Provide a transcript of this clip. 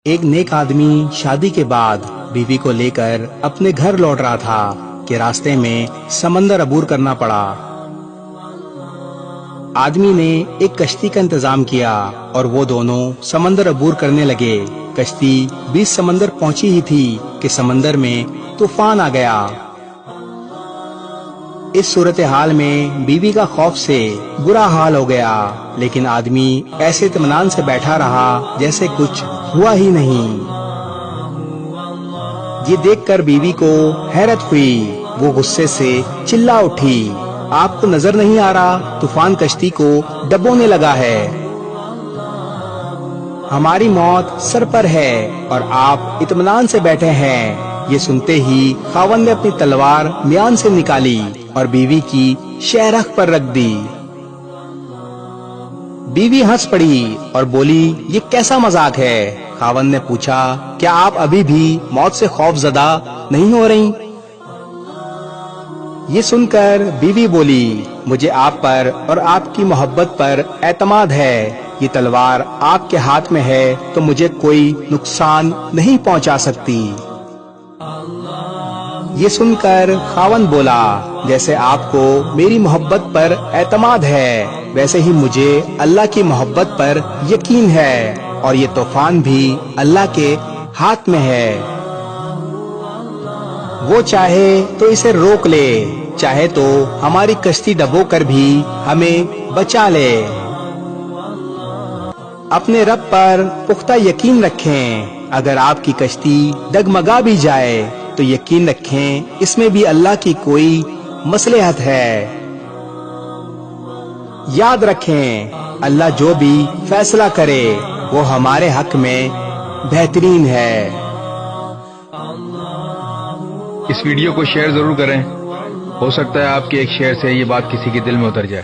ایک نیک آدمی شادی کے بعد بیوی کو لے کر اپنے گھر لوٹ رہا تھا کہ راستے میں سمندر عبور کرنا پڑا۔ آدمی نے ایک کشتی کا انتظام کیا اور وہ دونوں سمندر عبور کرنے لگے۔ کشتی 20 سمندر پہنچی ہی تھی کہ سمندر میں طوفان آ گیا۔ اس صورتحال میں بیوی کا خوف سے برا حال ہو گیا، لیکن آدمی ایسے اطمینان سے بیٹھا رہا جیسے کچھ ہوا ہی نہیں۔ یہ دیکھ کر بیوی کو حیرت ہوئی، وہ غصے سے چلا اٹھی، آپ کو نظر نہیں آ رہا طوفان کشتی کو ڈبونے لگا ہے؟ ہماری موت سر پر ہے اور آپ اطمینان سے بیٹھے ہیں۔ یہ سنتے ہی خاوند نے اپنی تلوار میان سے نکالی اور بیوی کی شہرخ پر رکھ دی۔ بیوی ہنس پڑی اور بولی، یہ کیسا مذاق ہے؟ خاوند نے پوچھا، کیا آپ ابھی بھی موت سے خوف زدہ نہیں ہو رہی؟ یہ سن کر بیوی بولی، مجھے آپ پر اور آپ کی محبت پر اعتماد ہے۔ یہ تلوار آپ کے ہاتھ میں ہے تو مجھے کوئی نقصان نہیں پہنچا سکتی۔ یہ سن کر خاوند بولا، جیسے آپ کو میری محبت پر اعتماد ہے ویسے ہی مجھے اللہ کی محبت پر یقین ہے، اور یہ طوفان بھی اللہ کے ہاتھ میں ہے۔ وہ چاہے تو اسے روک لے، چاہے تو ہماری کشتی ڈبو کر بھی ہمیں بچا لے۔ اپنے رب پر پختہ یقین رکھیں، اگر آپ کی کشتی ڈگمگا بھی جائے تو یقین رکھیں اس میں بھی اللہ کی کوئی مصلحت ہے۔ یاد رکھیں، اللہ جو بھی فیصلہ کرے وہ ہمارے حق میں بہترین ہے۔ اس ویڈیو کو شیئر ضرور کریں، ہو سکتا ہے آپ کے ایک شیئر سے یہ بات کسی کے دل میں اتر جائے۔